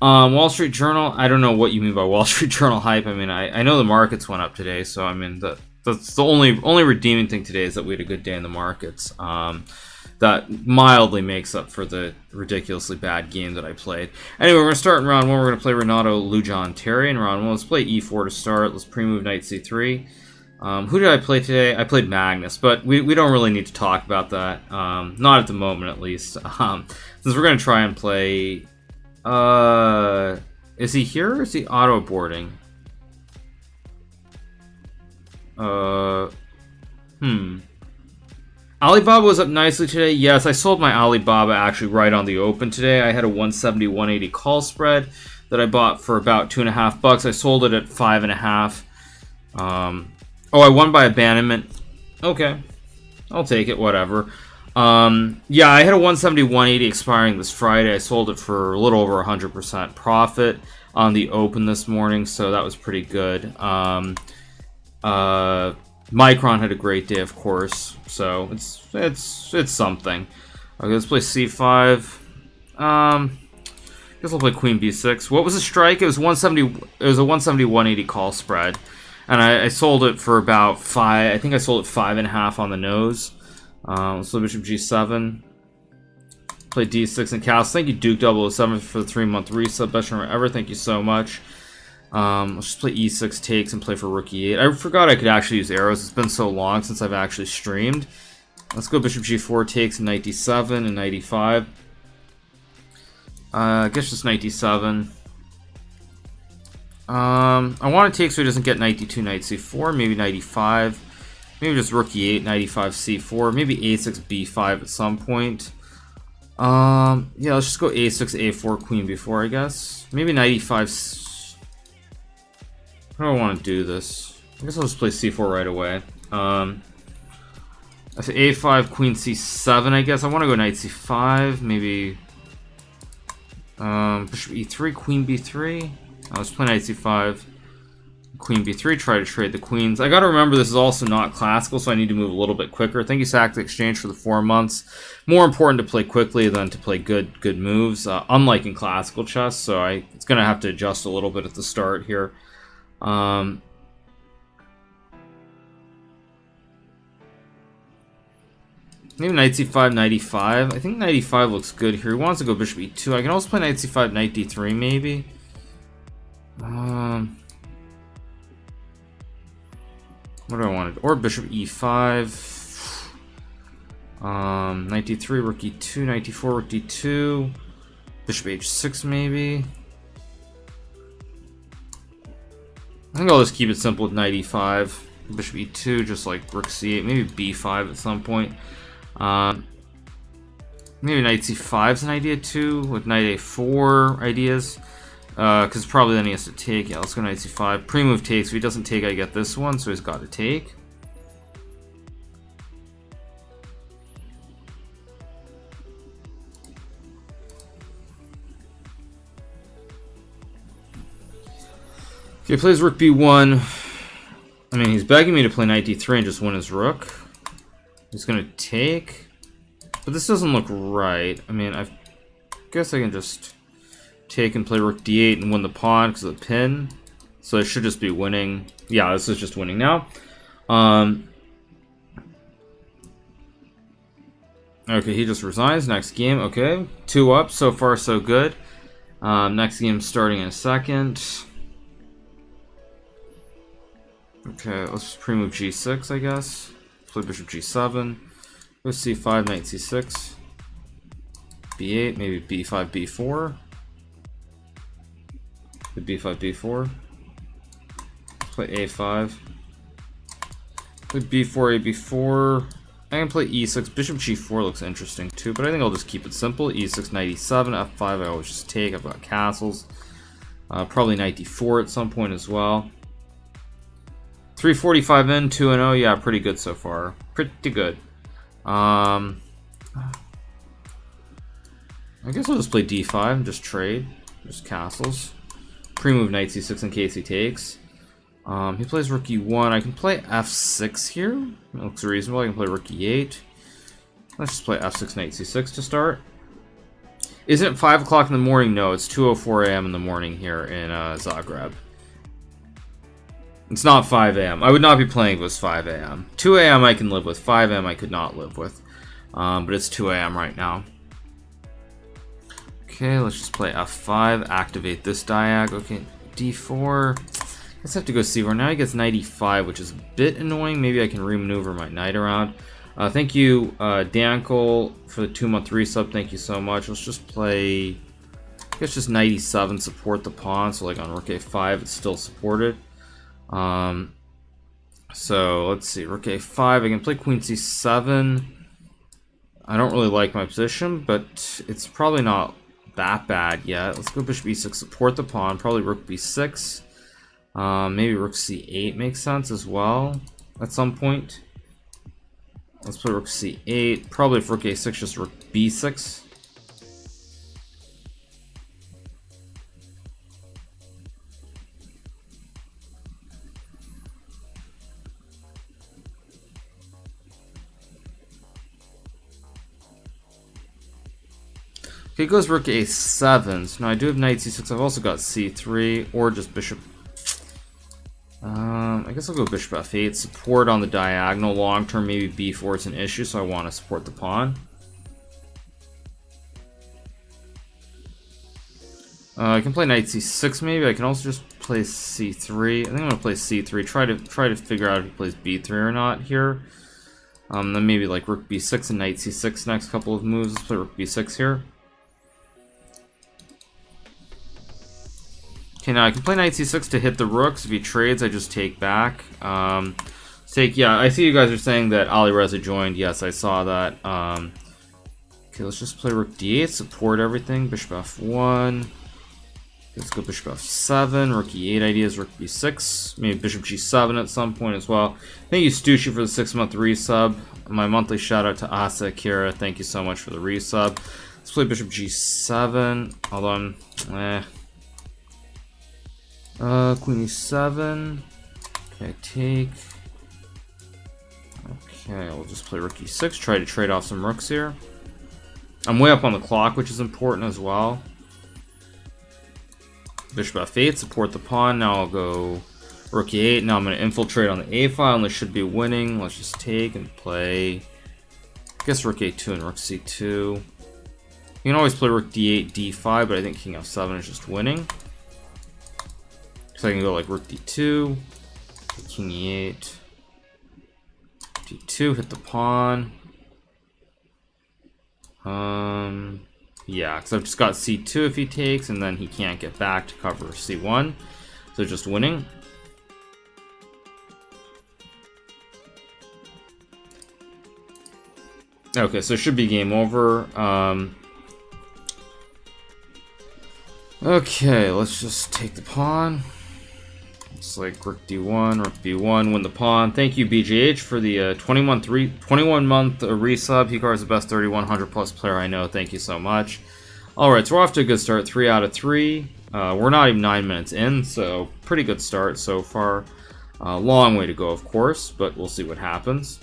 Wall Street Journal. I don't know what you mean by Wall Street Journal hype. I mean, I know the markets went up today, so I mean that's the only redeeming thing today is that we had a good day in the markets. That mildly makes up for the ridiculously bad game that I played. Anyway, we're gonna start in round one. We're gonna play Renato Lujan Terry in round one. Let's play E4 to start. Let's pre-move Knight C3. Who did I play today? I played Magnus, but we don't really need to talk about that. Not at the moment, at least. Since we're gonna try and play. Is he here or is he auto boarding? Alibaba was up nicely today. Yes, I sold my Alibaba actually right on the open today. I had a 170, 180 call spread that I bought for about $2.50. I sold it at $5.50. Oh, I won by abandonment. Okay, I'll take it. Whatever. Yeah, I had a 170, 180 expiring this Friday. I sold it for a little over 100% profit on the open this morning, so that was pretty good. Micron had a great day, of course, so it's something. Okay, let's play C5. Guess I'll play Queen B6. What was the strike? It was 170. It was a 170, 180 call spread, and I sold it for about five. I think I sold it 5.5 on the nose. So Bishop G7. Play D6 and Castle. Thank you, Duke 007 for the 3-month resub. Best runner ever. Thank you so much. Let's just play E6 takes and play for Rook E8. I forgot I could actually use arrows. It's been so long since I've actually streamed. Let's go Bishop G4 takes and Knight D7 and Knight E5. I guess just Knight D7. I want to take so he doesn't get Knight D2, Knight C4. Maybe Knight E5. Maybe just Rook E8, Knight E5, C4. Maybe A6, B5 at some point. Yeah, let's just go A6, A4, Queen B4, I guess. Maybe Knight E5. How do I want to do this? I guess I'll just play C4 right away. I say A5, Queen C7, I guess. I want to go Knight C5. Maybe Bishop E3, Queen B3. Let's play Knight C5. Queen B3, try to trade the queens. I gotta remember this is also not classical, so I need to move a little bit quicker. Thank you, Sack the Exchange, for the 4 months. More important to play quickly than to play good moves, unlike in classical chess, so it's gonna have to adjust a little bit at the start here. Maybe Knight C5, Knight E5. I think Knight E5 looks good here. He wants to go Bishop E2. I can also play Knight C5, Knight D3, maybe. What do I want? Or Bishop E5. Knight D3, Rook E2, Knight D4, Rook D2. Bishop H6, maybe. I think I'll just keep it simple with Knight E5. Bishop E2, just like Rook C8. Maybe B5 at some point. Maybe Knight C5 is an idea too, with Knight A4 ideas. Because probably then he has to take. Yeah, let's go Knight C5. Pre-move takes. If he doesn't take, I get this one, so he's got to take. If he plays Rook B1, I mean, he's begging me to play Knight D3 and just win his Rook. He's going to take. But this doesn't look right. I mean, I guess I can just take and play Rook D8 and win the pawn because of the pin. So I should just be winning. Yeah, this is just winning now. Okay, he just resigns. Next game. Okay, 2 up. So far, so good. Next game starting in a second. Okay, let's just pre-move G6, I guess. Play Bishop G7. Go C5, Knight C6. B8, maybe B5, B4. B5, B4. Play A5. Play B4, A4. I can play E6. Bishop G4 looks interesting too, but I think I'll just keep it simple. E6, Knight E7, F5. I always just take. I've got castles. Probably Knight D4 at some point as well. 345 in, 2-0. Yeah, pretty good so far. Pretty good. I guess I'll just play D5 and just trade. Just castles. Pre-move Knight C6 in case he takes. He plays Rook E1. I can play F6 here. That looks reasonable. I can play Rook E8. Let's just play F6, Knight C6 to start. Isn't it 5 o'clock in the morning? No, it's 2:04 a.m. in the morning here in Zagreb. It's not 5 a.m. I would not be playing if it was 5 a.m. 2 a.m. I can live with. 5 a.m. I could not live with. But it's 2 a.m. right now. Okay, let's just play F5. Activate this diag. Okay, D4. I guess I have to go C4. Now he gets knight E5, which is a bit annoying. Maybe I can remaneuver my knight around. Thank you, Dankel, for the 2-month resub. Thank you so much. Let's just play, I guess, just knight E7, support the pawn. So, like on rook A5, it's still supported. So, let's see. Rook A5. I can play queen C7. I don't really like my position, but it's probably not that bad yet. Let's go bishop E6, support the pawn. Probably rook B6. Maybe rook C8 makes sense as well at some point. Let's play rook C8. Probably if rook A6, just rook B6. Okay, it goes rook A7. So now I do have knight C6. I've also got C3 or just bishop. I guess I'll go bishop F8. Support on the diagonal. Long term, maybe B4 is an issue, so I want to support the pawn. I can play knight C6 maybe. I can also just play C3. I think I'm gonna play C3. Try to figure out if he plays B3 or not here. Then maybe like rook B6 and knight C6 next couple of moves. Let's play rook B6 here. Okay, now I can play knight c6 to hit the rooks. If he trades, I just take back. Yeah, I see you guys are saying that Ali Reza joined. Yes, I saw that. Okay, let's just play rook d8, support everything. Bishop f1. Let's go bishop f7. Rook e8 ideas, rook b6. Maybe bishop g7 at some point as well. Thank you, Stucci, for the 6-month resub. My monthly shout out to Asa Akira. Thank you so much for the resub. Let's play bishop g7. Although I'm... queen e7. Okay, take. Okay, I'll just play rook e6. Try to trade off some rooks here. I'm way up on the clock, which is important as well. Bishop f8, support the pawn. Now I'll go rook e8. Now I'm going to infiltrate on the a file, and this should be winning. Let's just take and play, I guess, rook a2 and rook c2. You can always play rook d8, d5, but I think king f7 is just winning. So I can go like rook d2, king e8, d2, hit the pawn. Yeah, because I've just got c2 if he takes, and then he can't get back to cover c1. So just winning. Okay, so it should be game over. Okay, let's just take the pawn. It's like rook d1, rook b1, win the pawn. Thank you, BGH, for the 21-month resub. Hikaru is the best 3100 plus player I know. Thank you so much. Alright, so we're off to a good start. 3 out of 3. We're not even 9 minutes in, so pretty good start so far. Long way to go, of course, but we'll see what happens.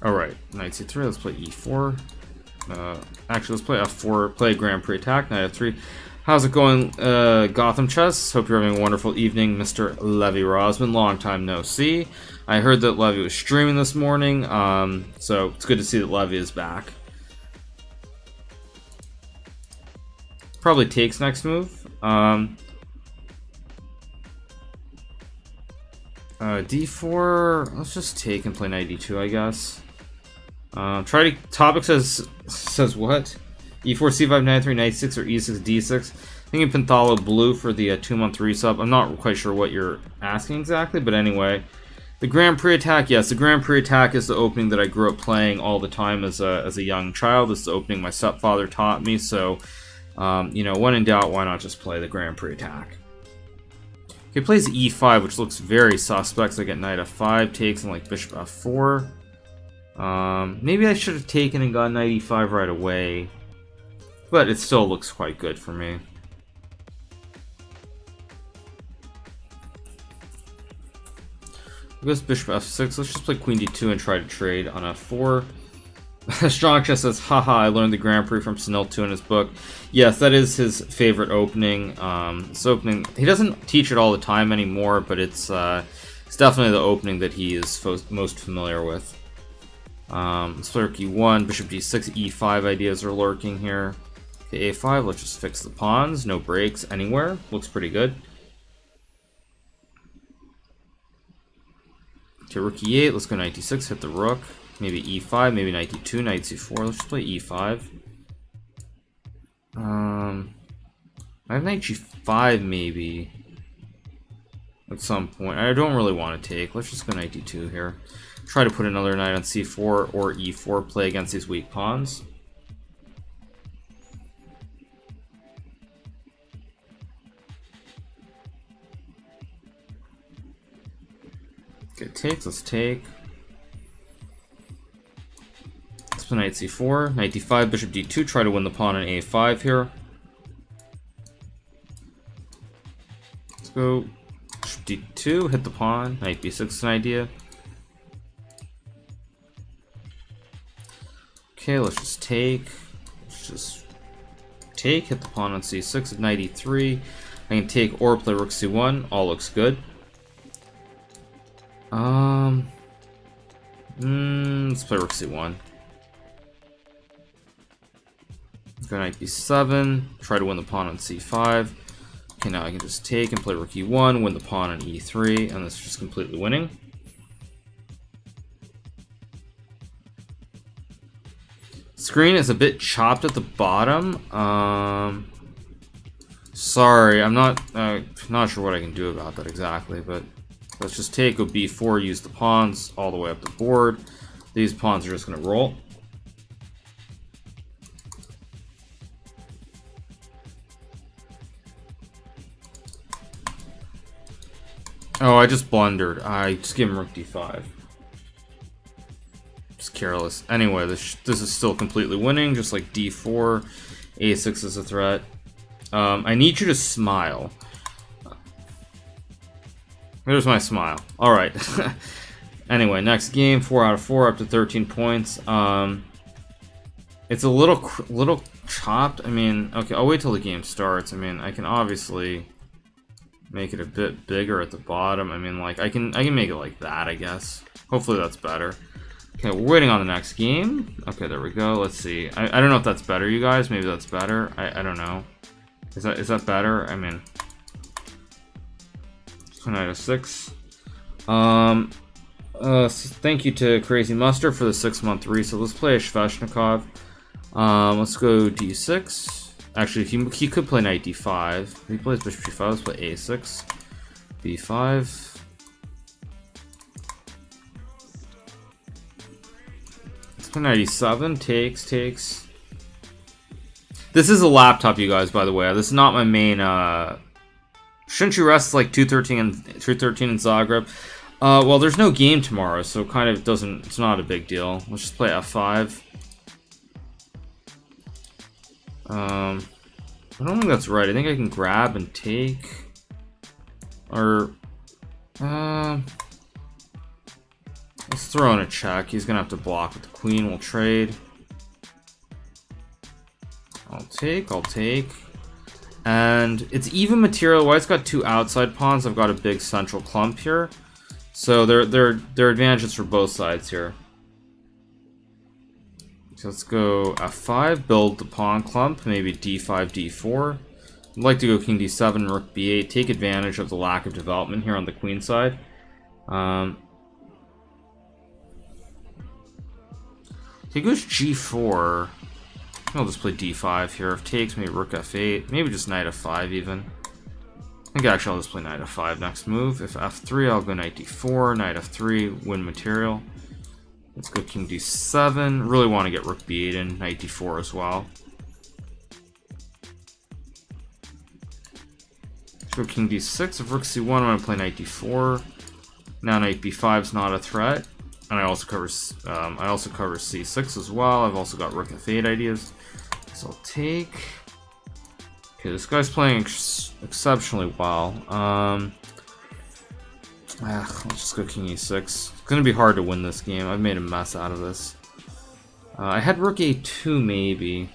Alright, knight c3. Let's play e4. Actually, let's play f4. Play Grand Prix attack. Knight f3. How's it going, Gotham Chess? Hope you're having a wonderful evening, Mr. Levy Rosman. Long time no see. I heard that Levy was streaming this morning, so it's good to see that Levy is back. Probably takes next move. D4. Let's just take and play knight d2, I guess. Topic says what? E4, C5, knight 3, knight 6, or E6, D6. Thinking Penthalo Blue for the 2-month resub. I'm not quite sure what you're asking exactly, but anyway. The Grand Prix attack, yes, the Grand Prix attack is the opening that I grew up playing all the time as a young child. This is the opening my stepfather taught me, so, you know, when in doubt, why not just play the Grand Prix attack? He plays E5, which looks very suspect, so I get knight f5, takes, and like bishop f4. Maybe I should have taken and got knight e5 right away, but it still looks quite good for me. Goes bishop f6. Let's just play queen d2 and try to trade on f4. Strong Chess says, haha, I learned the Grand Prix from Sunil 2 in his book. Yes, that is his favorite opening. This opening, he doesn't teach it all the time anymore, but it's definitely the opening that he is most familiar with. Let's play rook e1, bishop g6, e5 ideas are lurking here. Okay, a5, let's just fix the pawns. No breaks anywhere. Looks pretty good. Okay, rook e8, let's go knight d6, hit the rook. Maybe e5, maybe knight d2, knight c4. Let's just play e5. I have knight g5 maybe at some point. I don't really want to take. Let's just go knight d2 here. Try to put another knight on c4 or e4, play against these weak pawns. Okay, take, let's take. Let's play knight c4, knight d5, bishop d2, try to win the pawn on a5 here. Let's go bishop d2, hit the pawn, knight b6 is an idea. Okay, let's just take. Let's just take, hit the pawn on c6, knight e3. I can take or play rook c1, all looks good. Let's play rook c1. Let's go knight b7, try to win the pawn on c5. Okay, now I can just take and play rook e1, win the pawn on e3, and this is just completely winning. Screen is a bit chopped at the bottom. Sorry, I'm not sure what I can do about that exactly, but let's just take, go b4, use the pawns all the way up the board. These pawns are just going to roll. Oh, I just blundered. I just gave him rook d5. Just careless. Anyway, this is still completely winning, just like d4. a6 is a threat. I need you to smile. There's my smile. Alright. Anyway, next game, 4 out of 4, up to 13 points. It's a little chopped. I mean, okay, I'll wait till the game starts. I mean, I can obviously make it a bit bigger at the bottom. I mean, like, I can make it like that, I guess. Hopefully that's better. Okay, we're waiting on the next game. Okay, there we go. Let's see. I don't know if that's better, you guys. Maybe that's better. I don't know. Is that better? I mean, knight f6. Thank you to Crazy Mustard for the 6-month reset. Let's play a Sveshnikov. Let's go d6. Actually, he could play knight d5. If he plays bishop g5, let's play a6. b5. Let's play knight e7. Takes. This is a laptop, you guys, by the way. This is not my main, Shouldn't you rest like 213 in Zagreb? Well, there's no game tomorrow, so kind of it's not a big deal. Let's just play f5. I don't think that's right. I think I can grab and take. Or, let's throw in a check. He's gonna have to block with the queen. We'll trade. I'll take. And it's even material. White's got two outside pawns. I've got a big central clump here. So there are advantages for both sides here. So let's go f5, build the pawn clump, maybe d5, d4. I'd like to go king d7, rook b8, take advantage of the lack of development here on the queen side. He goes g4. I'll just play d5 here. If takes, maybe rook f8, maybe just knight f5 even. I think actually I'll just play knight f5 next move. If f3, I'll go knight d4, knight f3, win material. Let's go king d7. Really want to get rook b8 in, knight d4 as well. Let's go king d6. If rook c1, I'm going to play knight d4. Now knight b5 is not a threat. And I also cover c6 as well. I've also got rook f8 ideas. So I'll take. Okay, this guy's playing exceptionally well. Let's just go king e6. It's gonna be hard to win this game. I've made a mess out of this. I had rook a2 maybe.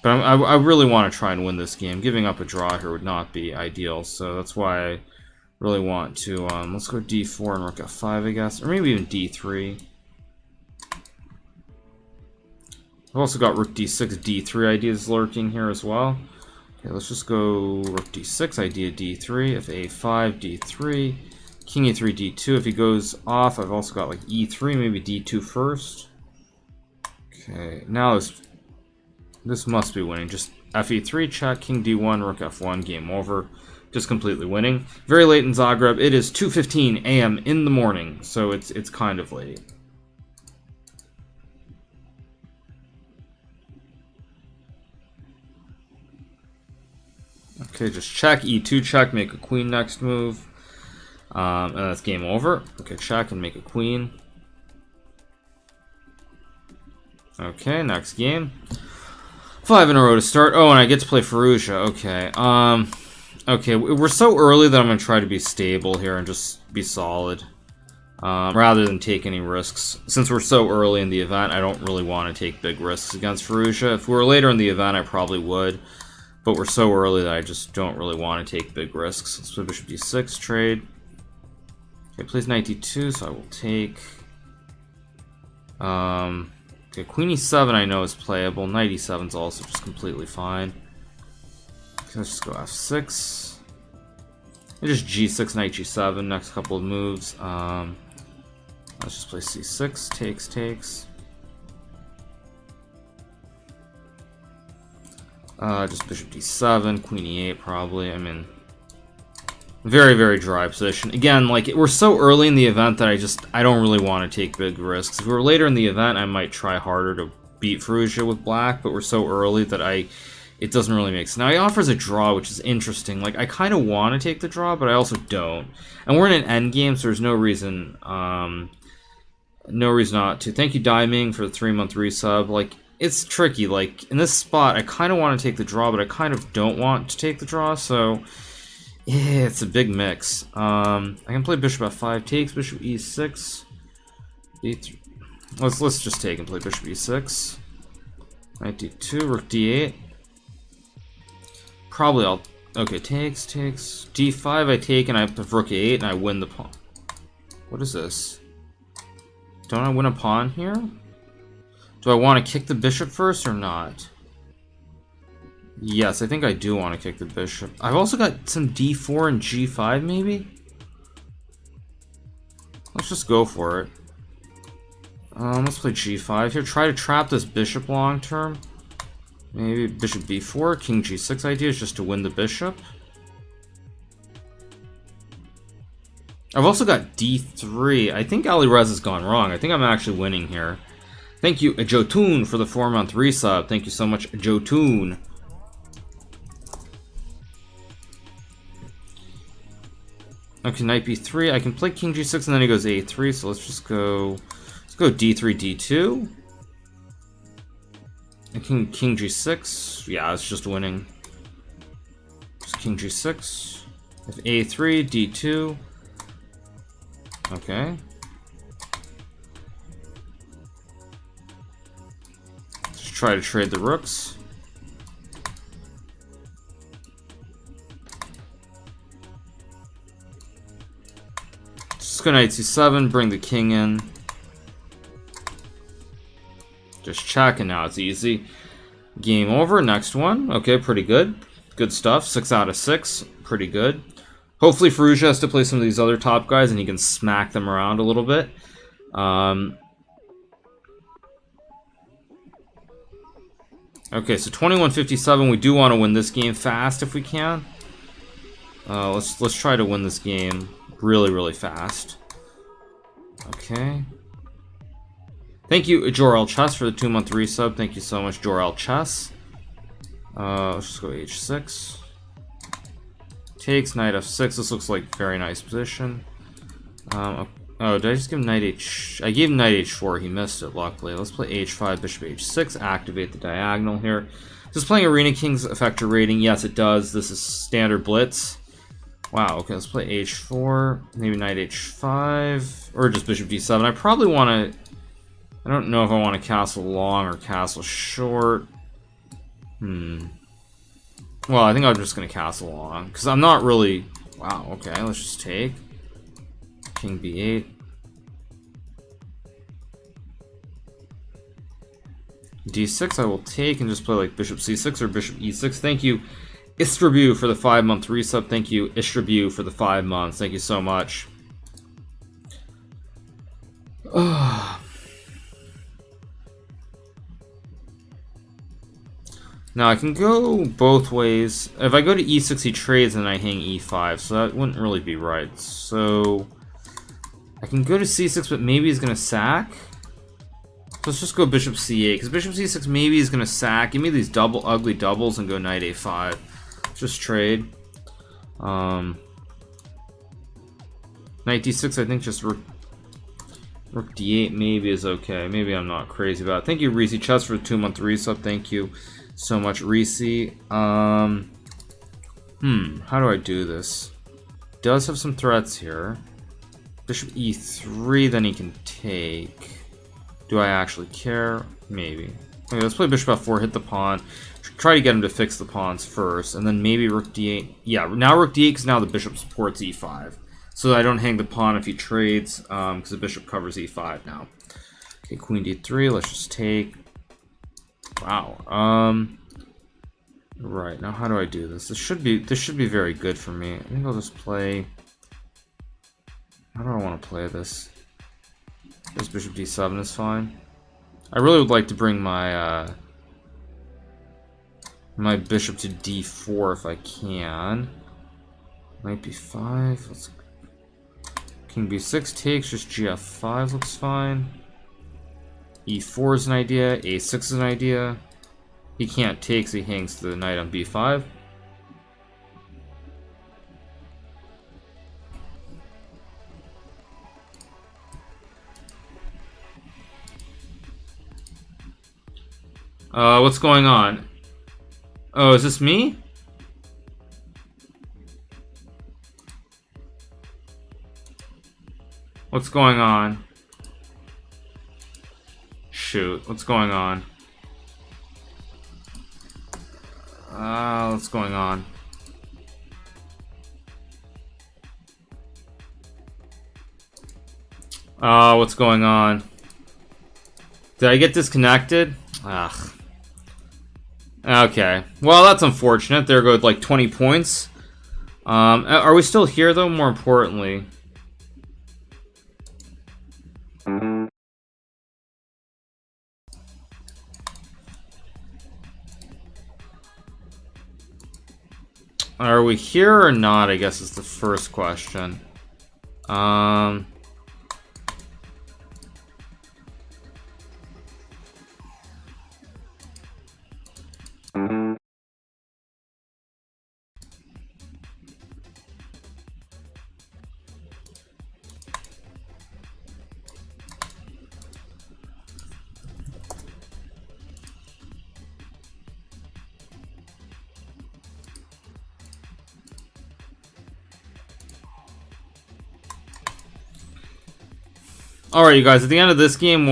But I really want to try and win this game. Giving up a draw here would not be ideal, so that's why I really want to, let's go d4 and rook f5, I guess. Or maybe even d3. I've also got rook d6, d3 ideas lurking here as well. Okay, let's just go rook d6, idea d3, if a5, d3, king e3, d2. If he goes off, I've also got like e3, maybe d2 first. Okay, now this must be winning. Just fe3, check, king d1, rook f1, game over. Just completely winning. Very late in Zagreb. It is 2:15 a.m. in the morning, so it's kind of late. Okay, just check, e2 check, make a queen next move. And that's game over. Okay, check and make a queen. Okay, next game. 5 in a row to start. Oh, and I get to play Fallujah. Okay. Okay, we're so early that I'm going to try to be stable here and just be solid. Rather than take any risks. Since we're so early in the event, I don't really want to take big risks against Fallujah. If we were later in the event, I probably would. But we're so early that I just don't really want to take big risks. Let's play bishop d6, trade. Okay, plays knight d2, so I will take. Okay, queen e7 I know is playable. Knight e7 is also just completely fine. Okay, let's just go f6. And just g6, knight g7, next couple of moves. Let's just play c6, takes. Just bishop d7, queen e8 probably. I'm in very, very dry position. Again, like, we're so early in the event that I don't really want to take big risks. If we were later in the event, I might try harder to beat Fallujah with black, but we're so early that it doesn't really make sense. Now, he offers a draw, which is interesting. Like, I kind of want to take the draw, but I also don't. And we're in an endgame, so there's no reason not to. Thank you, Diming, for the 3-month resub. Like, it's tricky. Like, in this spot, I kind of want to take the draw, but I kind of don't want to take the draw, so yeah, it's a big mix. I can play bishop f5, takes, bishop e6, d3. Let's just take and play bishop e6, knight d2, rook d8. Probably I'll, okay, takes, d5 I take, and I have rook a8, and I win the pawn. What is this? Don't I win a pawn here? Do I want to kick the bishop first or not? Yes, I think I do want to kick the bishop. I've also got some d4 and g5 maybe? Let's just go for it. Let's play g5 here. Try to trap this bishop long term. Maybe bishop b4, king g6 idea is just to win the bishop. I've also got d3. I think Alirez has gone wrong. I think I'm actually winning here. Thank you, Jotun, for the 4-month resub. Thank you so much, Jotun. Okay, knight b3. I can play king g6, and then he goes a3. So let's just go. Let's go d3, d2. And king g6. Yeah, it's just winning. Just king g6. If a3, d2. Okay. Let's try to trade the rooks. Just go knight c7, bring the king in. Just check, and now it's easy. Game over. Next one. Okay, pretty good. Good stuff. 6 out of 6. Pretty good. Hopefully Fallujah has to play some of these other top guys and he can smack them around a little bit. Okay, so 21:57. We do want to win this game fast if we can. Let's try to win this game really, really fast. Okay. Thank you, Jor-El Chess, for the 2-month resub. Thank you so much, Jor-El Chess. Let's just go h6. Takes, knight f6. This looks like a very nice position. Oh, did I just give him knight h... I gave him knight h4. He missed it, luckily. Let's play h5, bishop h6. Activate the diagonal here. Does playing Arena Kings affect your rating? Yes, it does. This is standard blitz. Wow, okay, let's play h4. Maybe knight h5. Or just bishop d7. I probably want to... I don't know if I want to castle long or castle short. Well, I think I'm just going to castle long. Because I'm not really... Wow, okay, let's just take. King b8. d6 I will take and just play like bishop c6 or bishop e6. Thank you, Istrabu, for the 5-month resub. Thank you, Istrabu, for the 5 months. Thank you so much. Now I can go both ways. If I go to e6, he trades and I hang e5, so that wouldn't really be right. So I can go to c6, but maybe he's gonna sack. So let's just go bishop c8, because bishop c6 maybe he's gonna sack. Give me these ugly doubles and go knight a5. Just trade. Knight d6, I think just rook d8 maybe is okay. Maybe I'm not crazy about it. Thank you, Reese Chess, for the 2-month resub. Thank you so much, Reese. How do I do this? Does have some threats here. Bishop e3, then he can take. Do I actually care? Maybe. Okay, let's play bishop f4, hit the pawn. Try to get him to fix the pawns first, and then maybe rook d8. Yeah, now rook d8 because now the bishop supports e5. So I don't hang the pawn if he trades, because the bishop covers e5 now. Okay, queen d3, let's just take. Wow. Right, now how do I do this? This should be very good for me. I think I'll just play... How do I want to play this? This bishop d7 is fine. I really would like to bring my my bishop to d4 if I can. Knight b5. Let's... King b6 takes. Just gf5 looks fine. e4 is an idea. a6 is an idea. He can't take, so he hangs the knight on b5. What's going on? Oh, is this me? What's going on? Shoot, what's going on? What's going on? What's going on? Did I get disconnected? Ugh. Okay. Well, that's unfortunate. There goes like 20 points. Are we still here though? More importantly. Are we here or not, I guess is the first question. Alright, you guys, at the end of this game,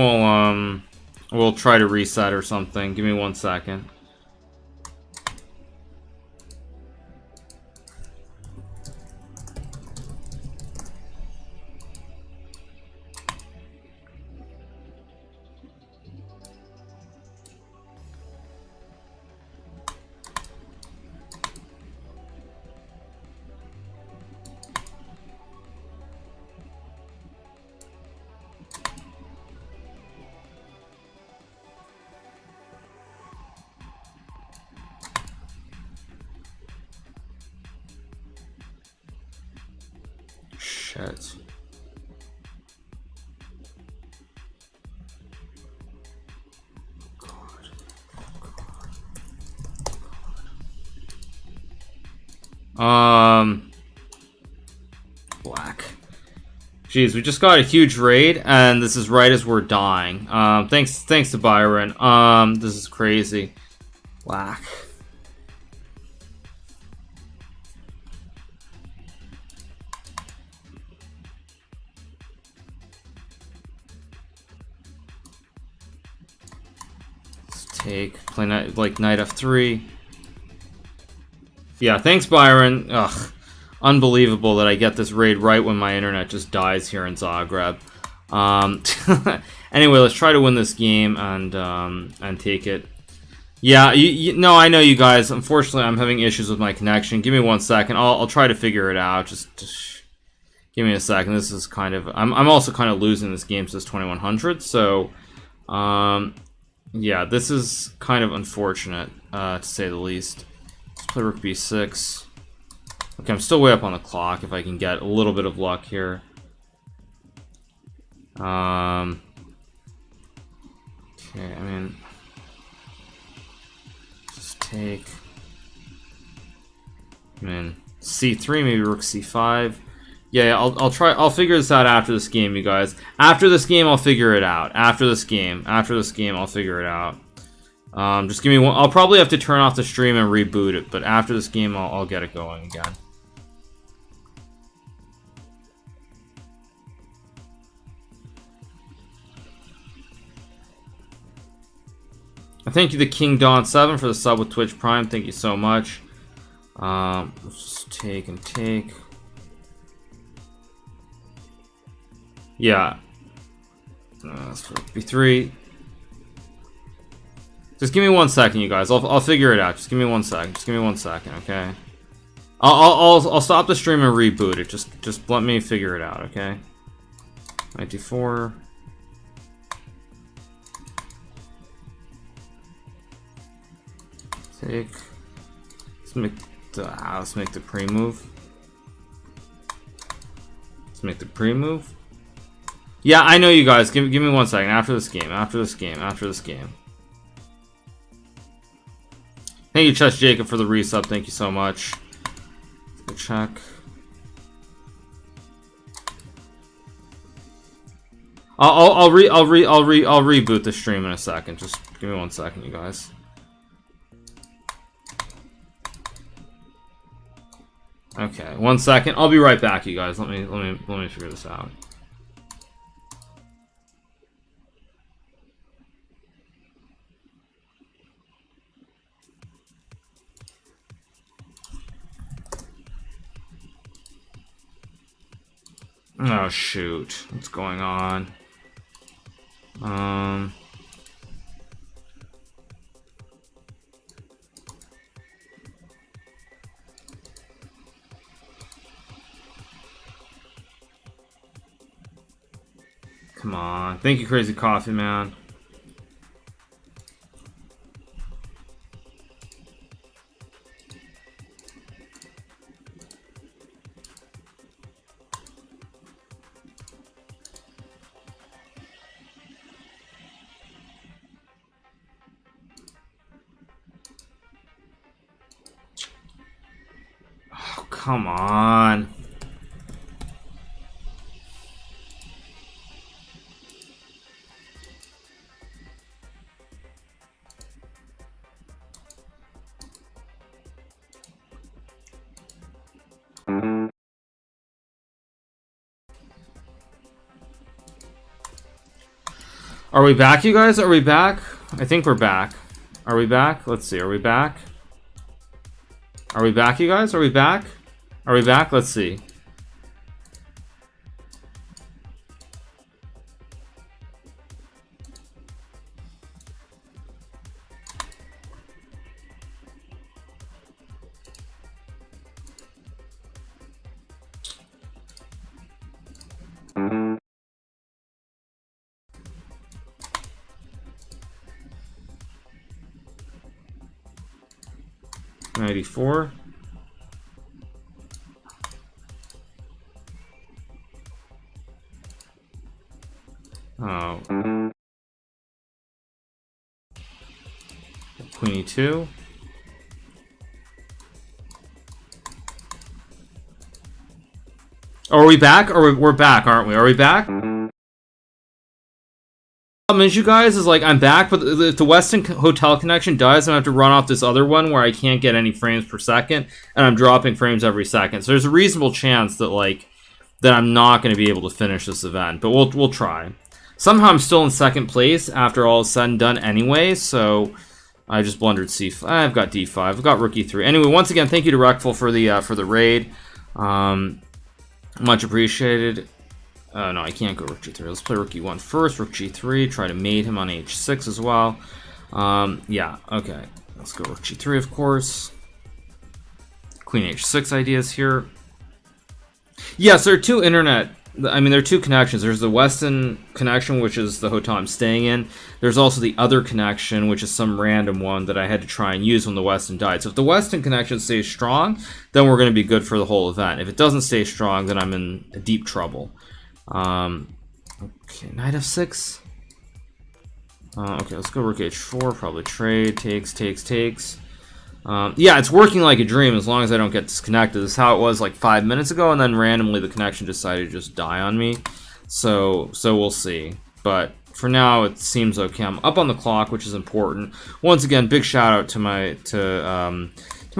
we'll try to reset or something. Give me 1 second. Shit. Black. Jeez, we just got a huge raid, and this is right as we're dying. Thanks to Byron. This is crazy. Black. take. Play knight, like knight f3. Yeah, thanks, Byron. Ugh, unbelievable that I get this raid right when my internet just dies here in Zagreb. Anyway, let's try to win this game and take it. Yeah, no, I know you guys. Unfortunately, I'm having issues with my connection. Give me 1 second. I'll try to figure it out. Just give me a second. This is kind of I'm also kind of losing this game since 2100. So, yeah, this is kind of unfortunate to say the least. Let's play rook b6. Okay, I'm still way up on the clock. If I can get a little bit of luck here. Okay, I mean, just take. I mean, c3, maybe rook c5. Yeah, I'll try. I'll figure this out after this game, you guys. After this game, I'll figure it out. After this game, I'll figure it out. Just give me one. I'll probably have to turn off the stream and reboot it, but after this game, I'll get it going again. Thank you to King Dawn 7 for the sub with Twitch Prime. Thank you so much. Let's just take and take. Yeah. Let's put b3. Just give me 1 second, you guys. I'll figure it out. Just give me 1 second. Just give me 1 second, okay? I'll stop the stream and reboot it. Just let me figure it out, okay? Knight d4. Take. Let's make the pre-move. Let's make the pre-move. Yeah, I know you guys. Give me 1 second. After this game. Thank you, Chess Jacob, for the resub. Thank you so much. Good check. I'll reboot the stream in a second. Just give me 1 second, you guys. Okay, 1 second. I'll be right back, you guys. Let me figure this out. Oh shoot, what's going on? Come on. Thank you, Crazy Coffee Man. Oh, come on. Are we back, you guys? Are we back? I think we're back. Are we back? Let's see. Are we back? Are we back, you guys? Are we back? Are we back? Let's see. '94. Oh. Queen E2. Are we back? Or we're back, aren't we? Are we back? Problem is, you guys, is like I'm back, but if the Westin Hotel connection dies, I'm gonna have to run off this other one where I can't get any frames per second, and I'm dropping frames every second. So there's a reasonable chance that that I'm not gonna be able to finish this event, but we'll try. Somehow I'm still in second place after all is said and done anyway, so I just blundered c5. I've got d5. I've got rook e3. Anyway, once again, thank you to Reckful for the raid. Much appreciated. No, I can't go rook g3. Let's play rook e1 first. Rook g3. Try to mate him on h6 as well. Yeah, okay. Let's go rook g3, of course. Queen h6 ideas here. Yes, there are two internet. I mean, there are two connections. There's the Weston connection, which is the hotel I'm staying in. There's also the other connection, which is some random one that I had to try and use when the Weston died. So if the Weston connection stays strong, then we're going to be good for the whole event. If it doesn't stay strong, then I'm in deep trouble. Okay, knight f6. Okay, let's go rook h4. Probably trade. Takes. Yeah, it's working like a dream as long as I don't get disconnected. This is how it was like 5 minutes ago, and then randomly the connection decided to just die on me. So we'll see. But for now, it seems okay. I'm up on the clock, which is important. Once again, big shout out to my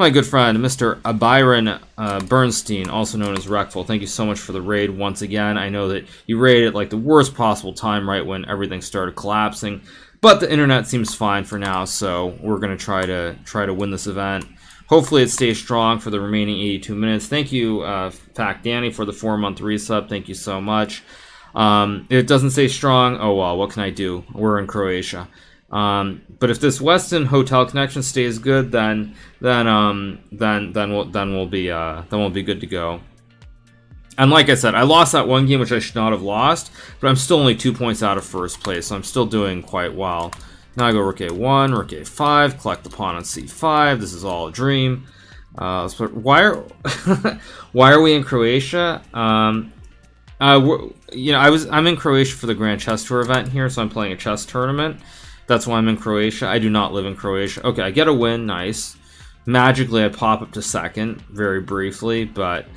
good friend Mr. Byron Bernstein, also known as Reckful. Thank you so much for the raid once again. I know that you raided at like the worst possible time, right when everything started collapsing. But the internet seems fine for now, so we're gonna try to win this event. Hopefully it stays strong for the remaining 82 minutes. Thank you, Fact Danny, for the 4-month resub. Thank you so much. If it doesn't stay strong, oh well, what can I do? We're in Croatia. But if this Weston hotel connection stays good, then we'll be good to go. And like I said, I lost that one game, which I should not have lost, but I'm still only 2 points out of first place, so I'm still doing quite well. Now I go rook a1, rook a5, collect the pawn on c5. This is all a dream. Let's put, why are we in Croatia? I'm in Croatia for the Grand Chess Tour event here, so I'm playing a chess tournament. That's why I'm in Croatia. I do not live in Croatia. Okay, I get a win, nice. Magically, I pop up to second, very briefly, but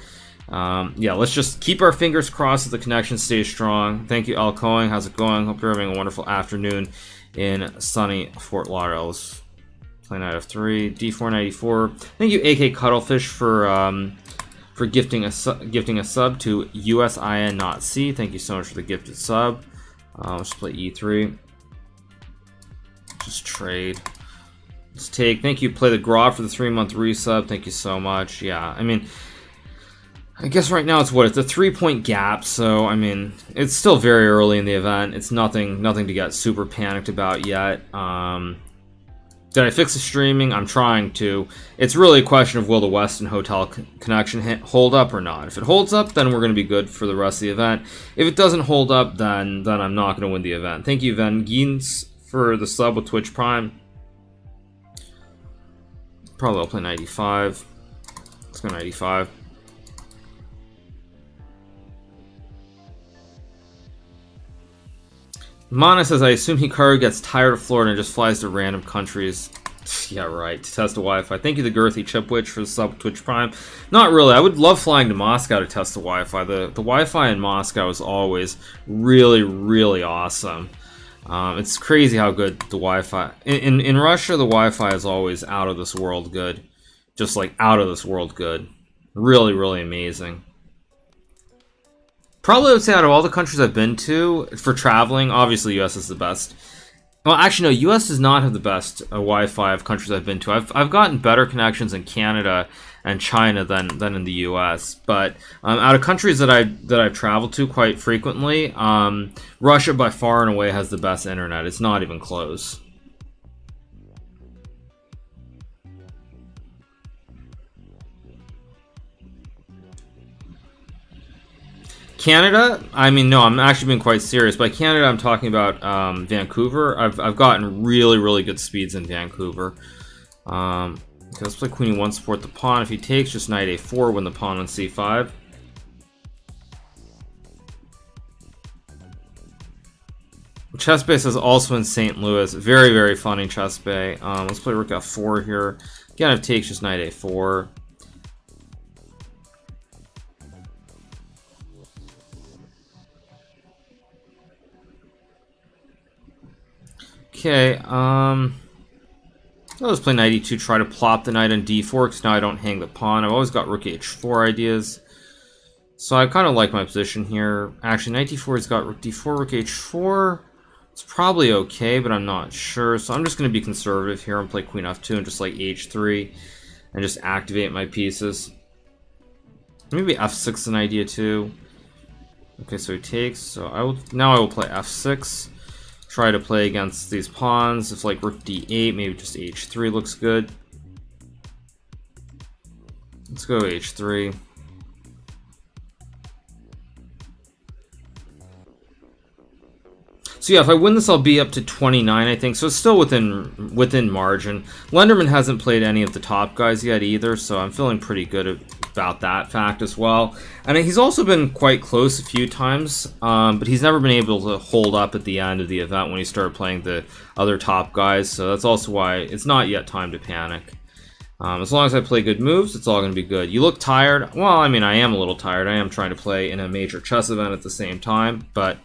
yeah, let's just keep our fingers crossed that the connection stays strong. Thank you, Al Coing. How's it going? Hope you're having a wonderful afternoon in sunny Fort Lauderdale. Let's play knight f3, d4, knight e4. Thank you, AK Cuttlefish, for gifting a sub to USIN not C. Thank you so much for the gifted sub. Let's play e3. Just trade. Let's take. Thank you, Play the Grob, for the 3-month resub. Thank you so much. Yeah, I mean, I guess right now it's a 3-point gap, so I mean it's still very early in the event. It's nothing to get super panicked about yet. Did I fix the streaming? I'm trying to. It's really a question of will the Weston hotel connection hold up or not. If it holds up, then we're going to be good for the rest of the event. If it doesn't hold up, then I'm not going to win the event. Thank you, Van Geens, for the sub with Twitch Prime. Probably I'll play 95. Let's go 95. Mana says, I assume Hikaru gets tired of Florida and just flies to random countries. Yeah, right. To test the Wi-Fi. Thank you, the Girthy Chipwitch, for the sub Twitch Prime. Not really. I would love flying to Moscow to test the Wi-Fi. The Wi-Fi in Moscow is always really, really awesome. It's crazy how good the Wi-Fi... In Russia, the Wi-Fi is always out of this world good. Just like out of this world good. Really, really amazing. Probably I would say out of all the countries I've been to, for traveling, obviously US is the best. Well, actually, no, US does not have the best Wi-Fi of countries I've been to. I've gotten better connections in Canada and China than in the US. But out of countries that I've traveled to quite frequently, Russia by far and away has the best internet. It's not even close. Canada, I mean, no, I'm actually being quite serious. By Canada, I'm talking about Vancouver. I've gotten really, really good speeds in Vancouver. Okay, let's play Queen E1, support the pawn. If he takes, just Knight A4, win the pawn on C5. Chess Bay says also in St. Louis. Very, very funny, Chess Bay. Let's play Rook F4 here. Again, if takes, just Knight A4. Okay, let's play Knight E2, try to plop the knight on D4, because now I don't hang the pawn. I've always got Rook H4 ideas. So I kind of like my position here. Actually, Knight D4 has got Rook D4, Rook H4. It's probably okay, but I'm not sure. So I'm just going to be conservative here and play queen f2 and just like h3 and just activate my pieces. Maybe f6 is an idea too. Okay, so he takes. So I will play f6. Try to play against these pawns. If like rook d8, maybe just h3 looks good. Let's go h3. So yeah, if I win this, I'll be up to 29, I think. So it's still within margin. Lenderman hasn't played any of the top guys yet either, so I'm feeling pretty good about that fact as well. And he's also been quite close a few times, but he's never been able to hold up at the end of the event when he started playing the other top guys. So that's also why it's not yet time to panic. As long as I play good moves, it's all going to be good. You look tired. Well, I mean, I am a little tired. I am trying to play in a major chess event at the same time, but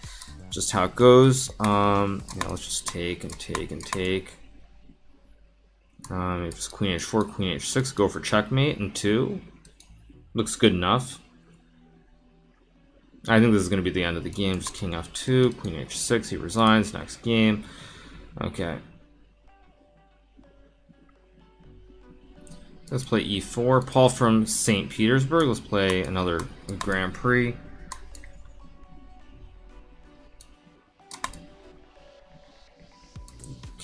just how it goes. Yeah, let's just take and take and take. Maybe just queen h4, queen h6, go for checkmate and 2. Looks good enough. I think this is going to be the end of the game. Just king f2, queen h6, he resigns, next game. Okay. Let's play e4. Paul from St. Petersburg. Let's play another Grand Prix.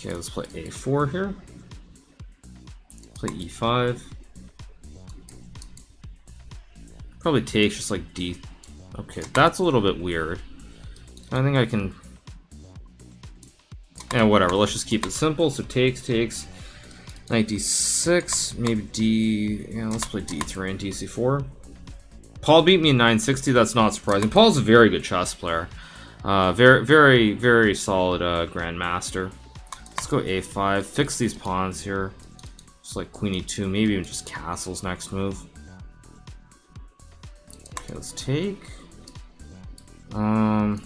Okay, let's play a4 here. Play e5. Probably takes just like d. Okay, that's a little bit weird. I think I can. Yeah, whatever. Let's just keep it simple. So takes. Knight d6. Maybe d. Yeah, let's play d3 and dc4. Paul beat me in 960. That's not surprising. Paul's a very good chess player. Very solid grandmaster. Let's go a5, fix these pawns here. Just like queen e2, maybe even just castles next move. Okay, let's take. Let's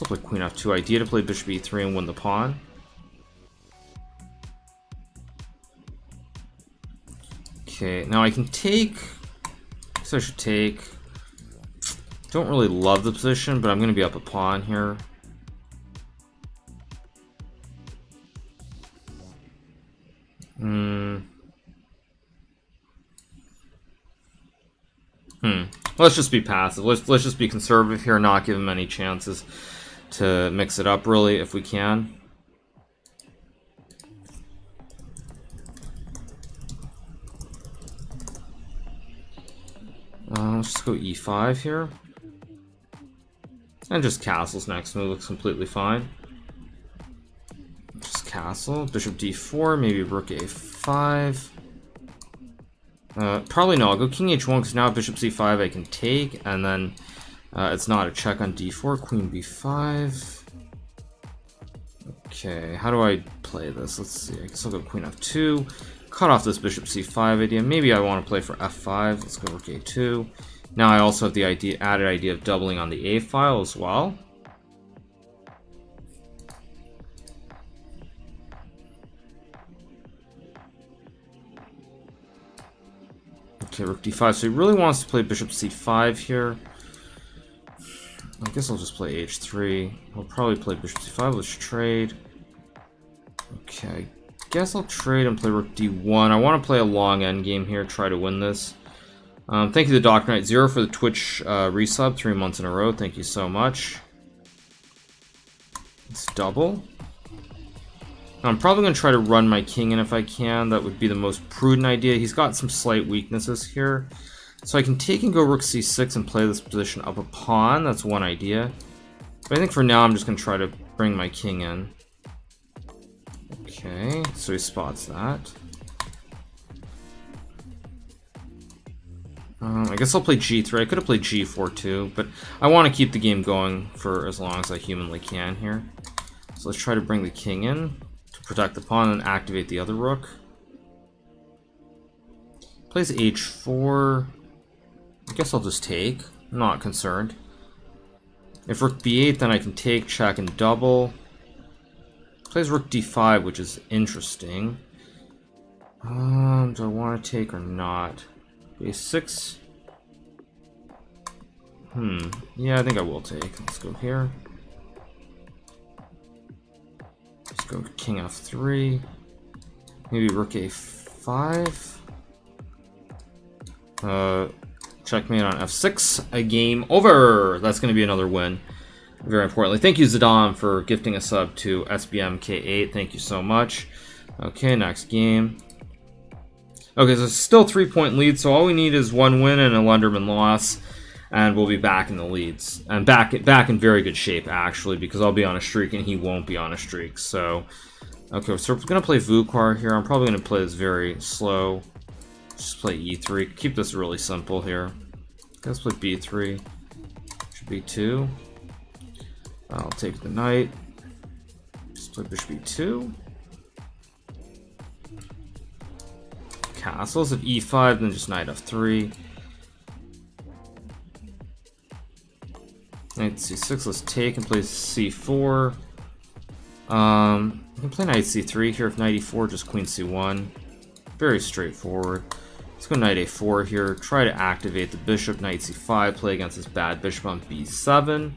play queen f2. Idea to play bishop e3 and win the pawn. Okay, now I can take. So I should take. Don't really love the position, but I'm going to be up a pawn here. Let's just be passive. Let's just be conservative here, not give him any chances to mix it up really if we can. Let's just go e5 here. And just castles next move looks completely fine. Just castle, bishop d4, maybe rook a5. Probably no, I'll go king h1 because now bishop c5 I can take, and then it's not a check on d4, queen b5. Okay, how do I play this? Let's see, I guess I'll go queen f2, cut off this bishop c5 idea. Maybe I want to play for f5, let's go rook a2. Now I also have the added idea of doubling on the a file as well. Okay, rook d5. So he really wants to play bishop c5 here. I guess I'll just play h3. I'll probably play bishop c5. Let's trade. Okay, I guess I'll trade and play rook d1. I want to play a long endgame here, try to win this. Thank you to Dr. Knight Zero for the Twitch resub 3 months in a row. Thank you so much. Let's double. I'm probably going to try to run my king in if I can. That would be the most prudent idea. He's got some slight weaknesses here. So I can take and go rook c6 and play this position up a pawn. That's one idea. But I think for now I'm just going to try to bring my king in. Okay, so he spots that. I guess I'll play g3. I could have played g4 too, but I want to keep the game going for as long as I humanly can here. So let's try to bring the king in to protect the pawn and activate the other rook. Plays h4. I guess I'll just take. I'm not concerned. If rook b8, then I can take, check, and double. Plays rook d5, which is interesting. Do I want to take or not? a6. Yeah, I think I will take. Let's go here. Let's go king f3. Maybe rook a5. Checkmate on f6. A game over. That's going to be another win. Very importantly. Thank you, Zadam, for gifting a sub to SBMK8. Thank you so much. Okay, next game. Okay, so it's still 3-point lead, so all we need is one win and a Lunderman loss, and we'll be back in the leads. And back in very good shape, actually, because I'll be on a streak and he won't be on a streak. So, okay, so we're going to play Vuquar here. I'm probably going to play this very slow. Just play e3. Keep this really simple here. Let's play b3. Should be 2. I'll take the knight. Just play bishop e2. Castles at e5, then just knight f3. Knight c6, let's take and play c4. I can play knight c3 here if knight e4, just queen c1. Very straightforward. Let's go knight a4 here, try to activate the bishop, knight c5, play against this bad bishop on b7.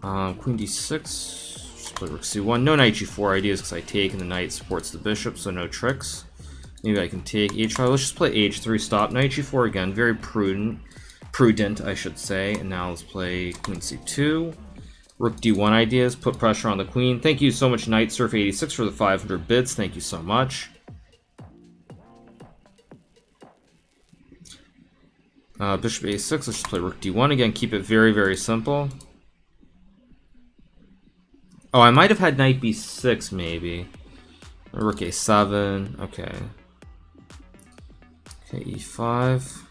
Queen d6, just play rook c1. No knight g4 ideas because I take and the knight supports the bishop, so no tricks. Maybe I can take h5. Let's just play h3, stop. Knight g4 again, very prudent, I should say. And now let's play queen c2. Rook d1 ideas, put pressure on the queen. Thank you so much, KnightSurf86, for the 500 bits. Thank you so much. Bishop a6, let's just play rook d1 again. Keep it very, very simple. Oh, I might have had knight b6, maybe. Rook a7, okay. Okay, e5.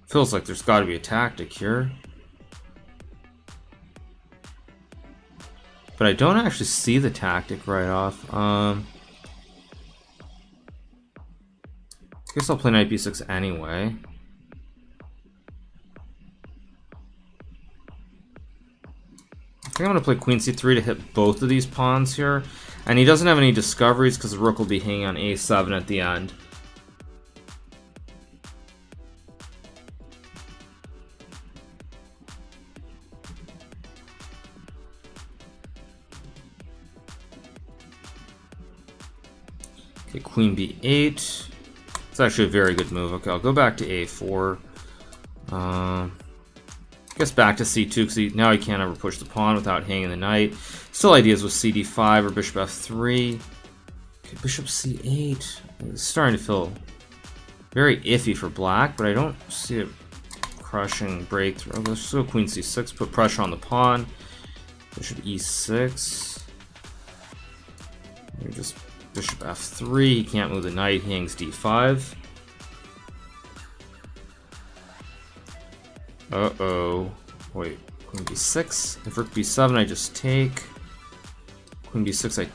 Feels like there's got to be a tactic here. But I don't actually see the tactic right off. I guess I'll play knight b6 anyway. I think I'm going to play queen c3 to hit both of these pawns here. And he doesn't have any discoveries because the rook will be hanging on a7 at the end. Okay, queen b8. It's actually a very good move. Okay, I'll go back to a4. I guess back to c2 because now he can't ever push the pawn without hanging the knight. Still ideas with cd5 or bishop f3. Okay, bishop c8. It's starting to feel very iffy for black, but I don't see a crushing breakthrough. Let's go queen c6, put pressure on the pawn. Bishop e6. Maybe just bishop f3. He can't move the knight. He hangs d5. Uh-oh. Wait. Queen b6. If rook b7, I just take. Queen b6, I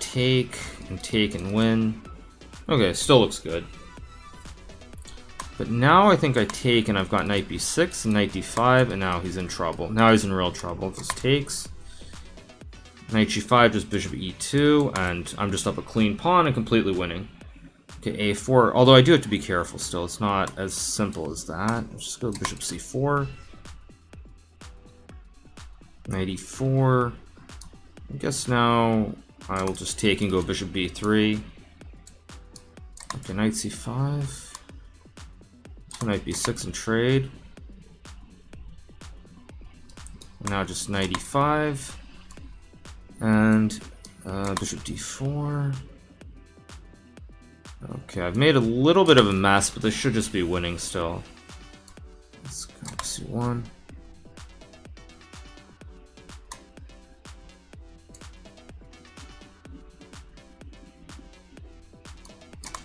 take and win. Okay, still looks good. But now I think I take and I've got knight b6 and knight d5, and now he's in trouble. Now he's in real trouble. Just takes. Knight g5, just bishop e2, and I'm just up a clean pawn and completely winning. Okay, a4. Although I do have to be careful still. It's not as simple as that. Let's just go bishop c4. Knight e4. I guess now I will just take and go bishop b3. Okay, knight c5. Knight b6 and trade. Now just knight e5. And bishop d4. Okay, I've made a little bit of a mess, but this should just be winning still. Let's go c1.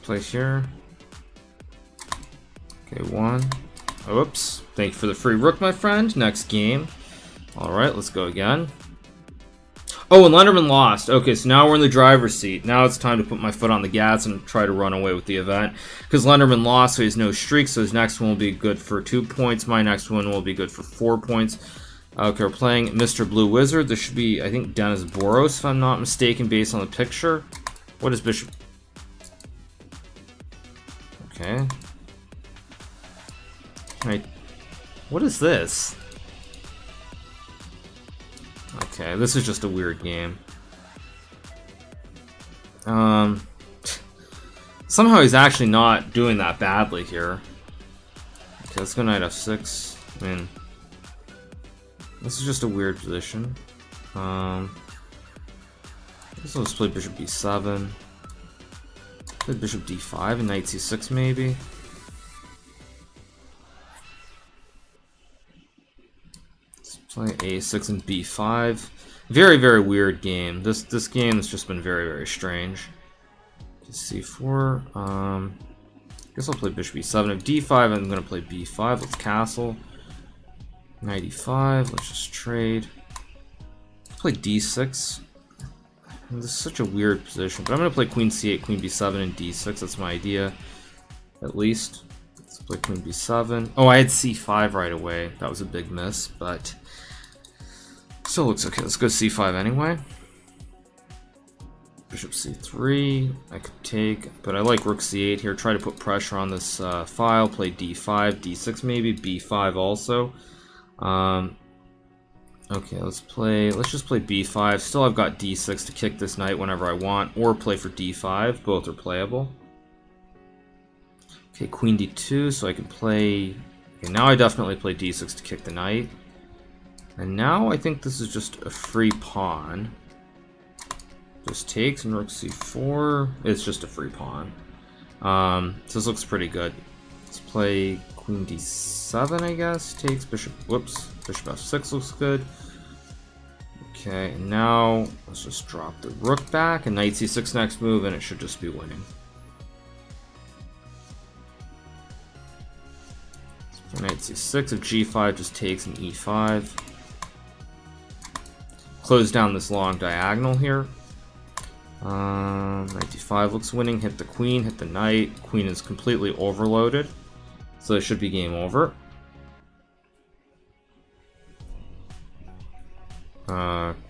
Play here. Okay, 1. Oops. Thank you for the free rook, my friend. Next game. Alright, let's go again. Oh, and Lenderman lost. Okay, so now we're in the driver's seat. Now it's time to put my foot on the gas and try to run away with the event. Because Lenderman lost, so he has no streak, so his next one will be good for 2 points. My next one will be good for 4 points. Okay, we're playing Mr. Blue Wizard. This should be, I think, Dennis Boros, if I'm not mistaken, based on the picture. What is Bishop? Okay. What is this? Okay, this is just a weird game. Somehow he's actually not doing that badly here. Okay, let's go knight f6. I mean, this is just a weird position. Let's play bishop b7. Play bishop d5 and knight c6 maybe. Let's play a6 and b5. Very, very weird game. This game has just been very, very strange. c4. I guess I'll play bishop e7. If d5, I'm gonna play b5. Let's castle. Knight e5. Let's just trade. Let's play d6. This is such a weird position, but I'm gonna play queen c8, queen b7, and d6. That's my idea, at least. Let's play queen b7. Oh, I had c5 right away. That was a big miss, but still looks okay. Let's go c5 anyway. Bishop c3, I could take, but I like rook c8 here. Try to put pressure on this file. Play d5, d6 maybe, b5 also. Okay, let's just play b5. Still, I've got d6 to kick this knight whenever I want, or play for d5. Both are playable. Okay, queen d2, so I can play... Okay, now I definitely play d6 to kick the knight. And now I think this is just a free pawn. Just takes, and rook c4. It's just a free pawn. So this looks pretty good. Let's play queen d7, I guess. Takes, bishop, whoops. Bishop f6 looks good. Okay, and now let's just drop the rook back, and knight c6 next move, and it should just be winning. So knight c6, if g5 just takes, and e5. Close down this long diagonal here. Knight d5 looks winning. Hit the queen, hit the knight. Queen is completely overloaded, so it should be game over.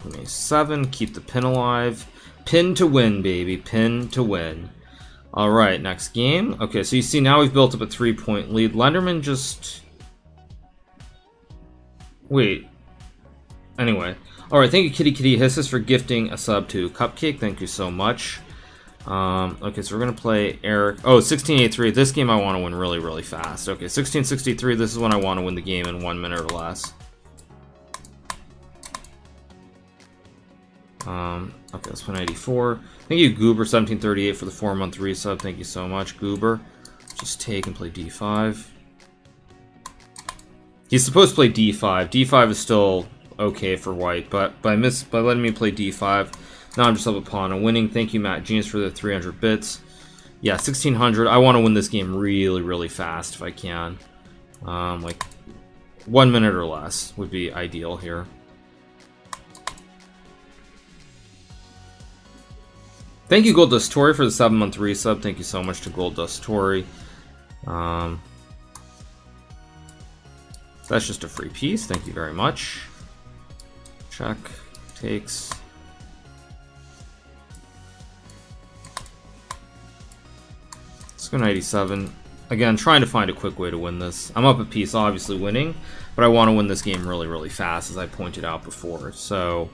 Queen a7, keep the pin alive. Pin to win, baby. Pin to win. Alright, next game. Okay, so you see now we've built up a 3-point lead. Lenderman just... Wait. Anyway. Alright, thank you Kitty Kitty Hisses for gifting a sub to Cupcake. Thank you so much. Okay, so we're going to play Eric. Oh, 1683. This game I want to win really, really fast. Okay, 1663. This is when I want to win the game in 1 minute or less. Okay, let's play 94. Thank you, Goober1738, for the 4-month resub. Thank you so much, Goober. Just take and play d5. He's supposed to play d5. d5 is still okay for white, but by letting me play d5, now I'm just up a pawn and winning. Thank you, Matt Genius, for the 300 bits. Yeah, 1600. I want to win this game really, really fast if I can. Like 1 minute or less would be ideal here. Thank you, Gold Dust Tory, for the 7-month resub. Thank you so much to Gold Dust Tory. That's just a free piece. Thank you very much. Check. Takes. Let's go 97. Again, trying to find a quick way to win this. I'm up a piece, obviously winning, but I want to win this game really, really fast, as I pointed out before. So,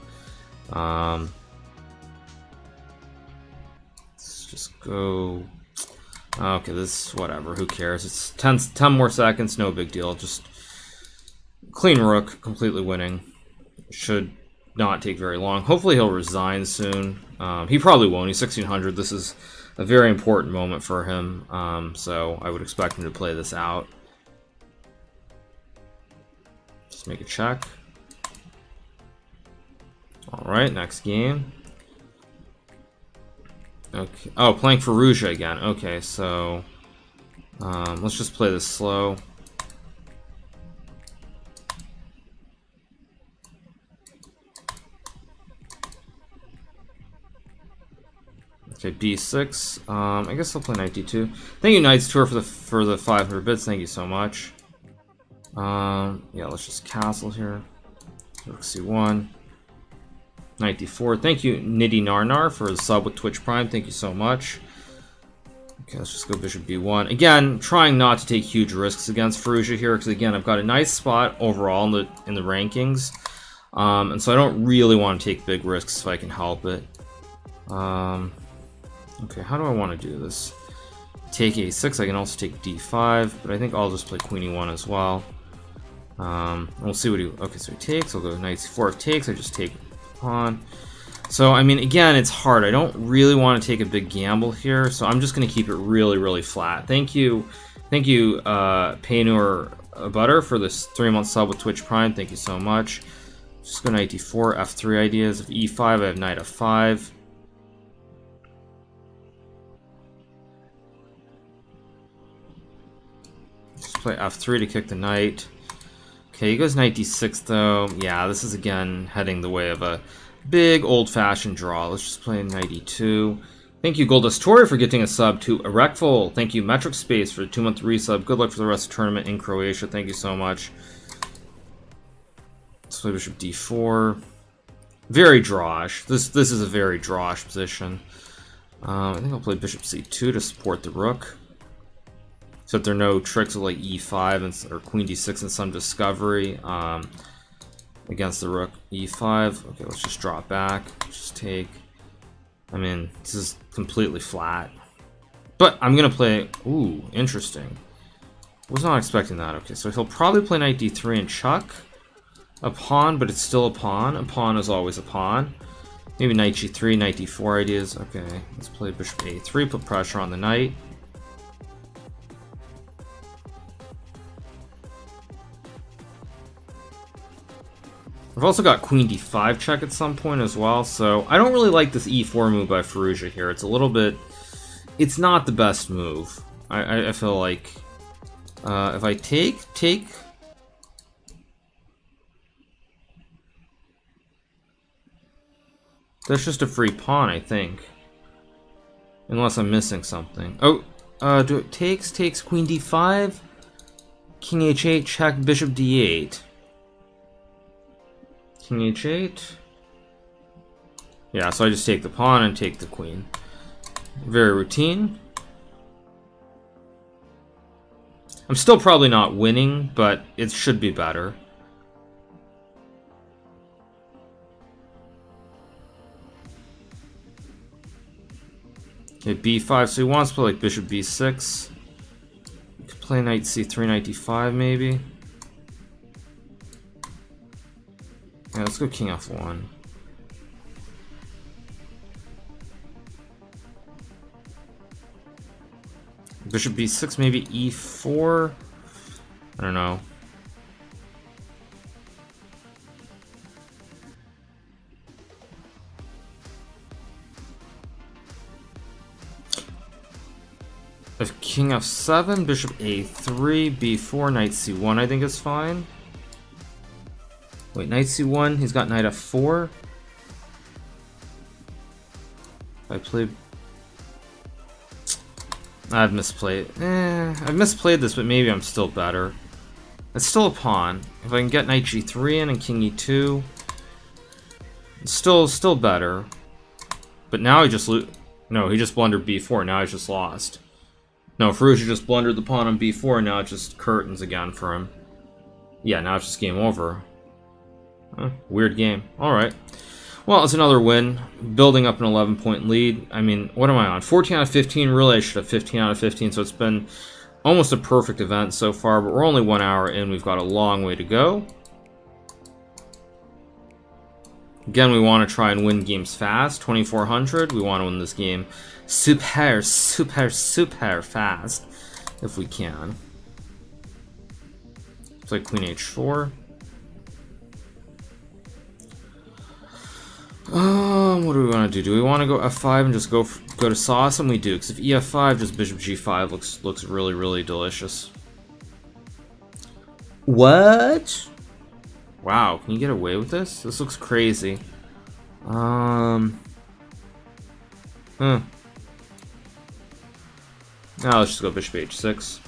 just go. Okay, this, whatever, who cares? It's 10 more seconds, no big deal. Just clean rook, completely winning. Should not take very long. Hopefully he'll resign soon. He probably won't. He's 1600. This is a very important moment for him, so I would expect him to play this out. Just make a check. Alright, next game. Okay. Oh, playing Fallujah again. Okay, so let's just play this slow. Okay, b6. I guess I'll play knight d2. Thank you, Knight's Tour, for the 500 bits. Thank you so much. Yeah, let's just castle here. Rook c1. Knight d4. Thank you, Nitty Narnar, for the sub with Twitch Prime. Thank you so much. Okay, let's just go bishop b1. Again, trying not to take huge risks against Fallujah here, because again, I've got a nice spot overall in the rankings. And so I don't really want to take big risks if I can help it. Okay, how do I want to do this? Take a6, I can also take d5, but I think I'll just play queen e1 as well. We'll see what he... Okay, so he takes, I'll go knight c4. If takes, I just take pawn. So, I mean, again, it's hard. I don't really want to take a big gamble here, so I'm just going to keep it really, really flat. Thank you, Paynor Butter, for this 3-month sub with Twitch Prime. Thank you so much. Just go knight d4, f3 ideas. If e5, I have knight f5. Just play f3 to kick the knight. Okay, he goes knight d6 though. Yeah, this is again heading the way of a big old-fashioned draw. Let's just play knight e2. Thank you, Goldust Tori, for getting a sub to Erectful. Thank you, Metric Space, for the 2-month resub. Good luck for the rest of the tournament in Croatia. Thank you so much. Let's play bishop d4. Very drawish. This is a very drawish position. I think I'll play bishop c2 to support the rook. Except there are no tricks of like e5 or queen d6 and some discovery against the rook e5. Okay, let's just drop back. Just take. I mean, this is completely flat. But I'm going to play... Ooh, interesting. Was not expecting that. Okay, so he'll probably play knight d3 and chuck a pawn, but it's still a pawn. A pawn is always a pawn. Maybe knight g3, knight d4 ideas. Okay, let's play bishop a3, put pressure on the knight. I've also got queen d5 check at some point as well, so I don't really like this e4 move by Firouzja here. It's a little bit... It's not the best move. I feel like... if I take... That's just a free pawn, I think. Unless I'm missing something. Oh, do it takes queen d5, king h8, check, bishop d8. King h8. Yeah, so I just take the pawn and take the queen. Very routine. I'm still probably not winning, but it should be better. Okay, b5, so he wants to play like bishop b6. You could play knight c3, knight d5 maybe. Yeah, let's go king f1. Bishop b6, maybe e4. I don't know. If king f7, bishop a3, b4, knight c1 I think is fine. Wait, knight c1, he's got knight f4. I've misplayed. I've misplayed this, but maybe I'm still better. It's still a pawn. If I can get knight g3 in and king e2, it's still better. But now he just no, he just blundered b4. Now he's just lost. No, Firouzja just blundered the pawn on b4, and now it's just curtains again for him. Yeah, now it's just game over. Weird game. Alright. Well, it's another win. Building up an 11-point lead. I mean, what am I on? 14 out of 15. Really, I should have 15 out of 15, so it's been almost a perfect event so far, but we're only 1 hour in. We've got a long way to go. Again, we want to try and win games fast. 2400. We want to win this game super fast if we can. Play queen h4. What do we want to do? Do we want to go f5 and just go to sauce? And we do, because if ef5, just bishop g5 looks really, really delicious. What? Wow, can you get away with this? This looks crazy. Now let's just go bishop h6.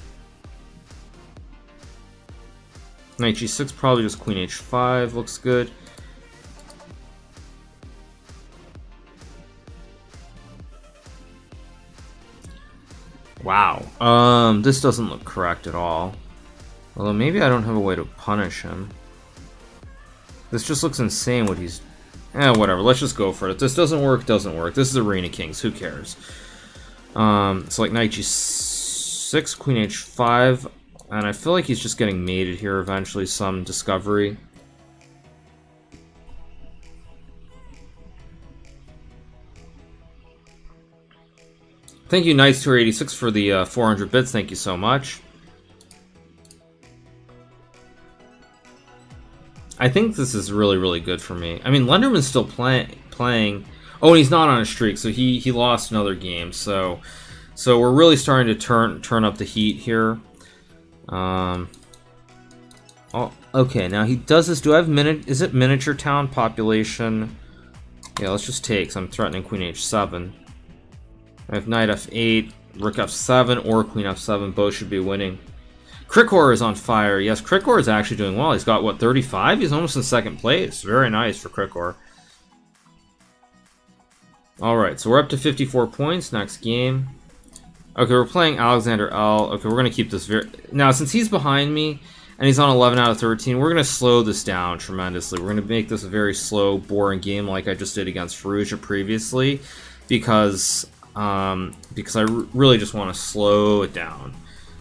Knight g6, probably just queen h5 looks good. Wow. This doesn't look correct at all. Although maybe I don't have a way to punish him. This just looks insane what he's... whatever. Let's just go for it. If this doesn't work, doesn't work. This is Arena Kings. Who cares? So like knight g6, queen h5, and I feel like he's just getting mated here eventually. Some discovery. Thank you, Knights286, for the 400 bits. Thank you so much. I think this is really, really good for me. I mean, Lenderman's still playing. Oh, and he's not on a streak, so he lost another game. So we're really starting to turn up the heat here. Oh, okay. Now he does this. Do I have Is it miniature town population? Yeah, let's just take. So I'm threatening queen h7. I have knight f8, rook f7, or queen f7. Both should be winning. Krikor is on fire. Yes, Krikor is actually doing well. He's got, what, 35? He's almost in second place. Very nice for Krikor. Alright, so we're up to 54 points. Next game. Okay, we're playing Alexander L. Okay, we're going to keep this very... Now, since he's behind me, and he's on 11 out of 13, we're going to slow this down tremendously. We're going to make this a very slow, boring game like I just did against Fallujah previously, because I really just want to slow it down.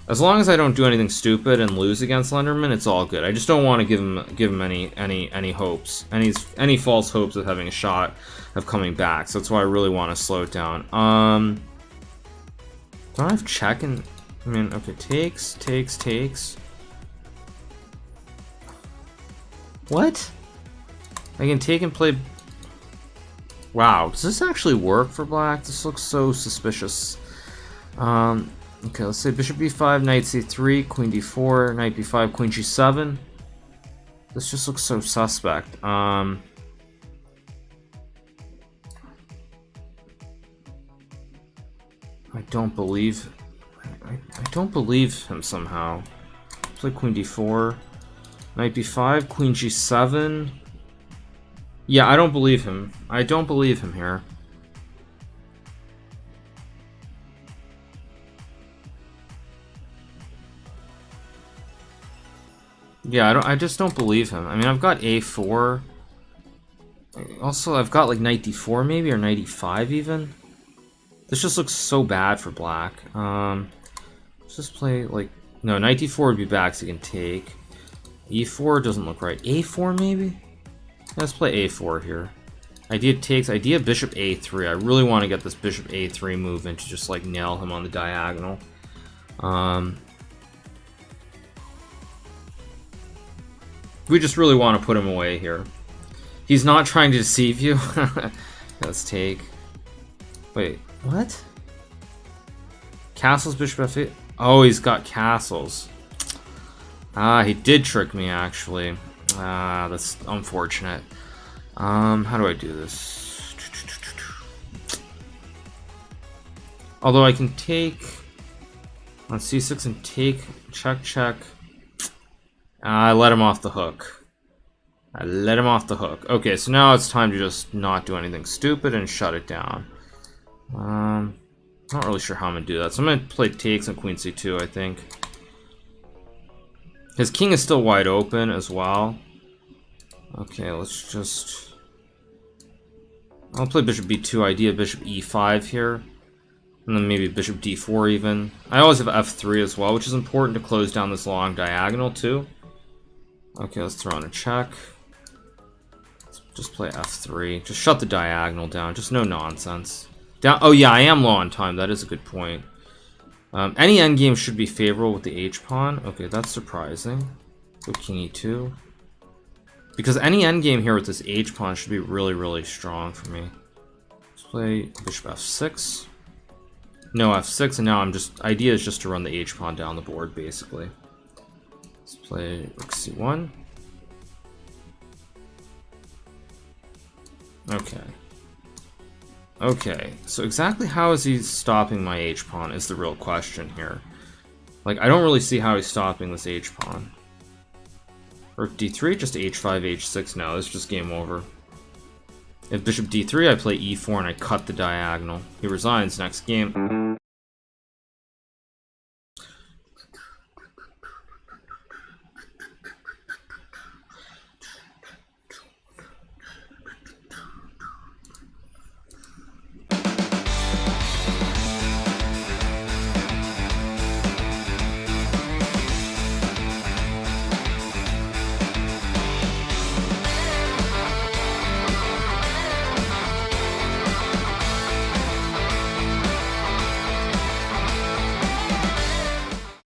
As long as I don't do anything stupid and lose against Lenderman, it's all good. I just don't want to give him any hopes, any false hopes of having a shot of coming back. So that's why I really want to slow it down. Don't I have check and... I mean, okay, takes. What? I can take and play... Wow, does this actually work for black? This looks so suspicious. Okay, let's say bishop b5, knight c3, queen d4, knight b5, queen g7. This just looks so suspect. I don't believe... I don't believe him somehow. Play queen d4, knight b5, queen g7. Yeah, I don't believe him. I don't believe him here. Yeah, I just don't believe him. I mean, I've got a4. Also, I've got like knight d4 maybe, or knight e5 even. This just looks so bad for black. Let's just play like... No, knight d4 would be back so you can take. e4 doesn't look right. a4 maybe? Let's play a4 here. Idea takes. Idea bishop a3. I really want to get this bishop a3 move in to just like nail him on the diagonal. We just really want to put him away here. He's not trying to deceive you. Let's take. Wait, what? Castles, bishop f8. Oh, he's got castles. Ah, he did trick me actually. Ah, that's unfortunate. How do I do this? Although I can take on c6 and take, check. I let him off the hook. Okay, so now it's time to just not do anything stupid and shut it down. Not really sure how I'm gonna do that. So I'm gonna play takes on queen c2, I think. His king is still wide open as well. Okay, let's just... I'll play bishop b2, idea bishop e5 here. And then maybe bishop d4 even. I always have f3 as well, which is important to close down this long diagonal too. Okay, let's throw in a check. Let's just play f3. Just shut the diagonal down. Just no nonsense. Down. Oh yeah, I am low on time. That is a good point. Any endgame should be favorable with the h-pawn. Okay, that's surprising. Go king e2. Because any endgame here with this h-pawn should be really, really strong for me. Let's play bishop f6. No f6, and now I'm just... Idea is just to run the h-pawn down the board, basically. Let's play rook c1. Okay, so exactly how is he stopping my h-pawn is the real question here. Like, I don't really see how he's stopping this h-pawn. Rook d3, just h5, h6. No, it's just game over. If bishop d3, I play e4 and I cut the diagonal. He resigns next game.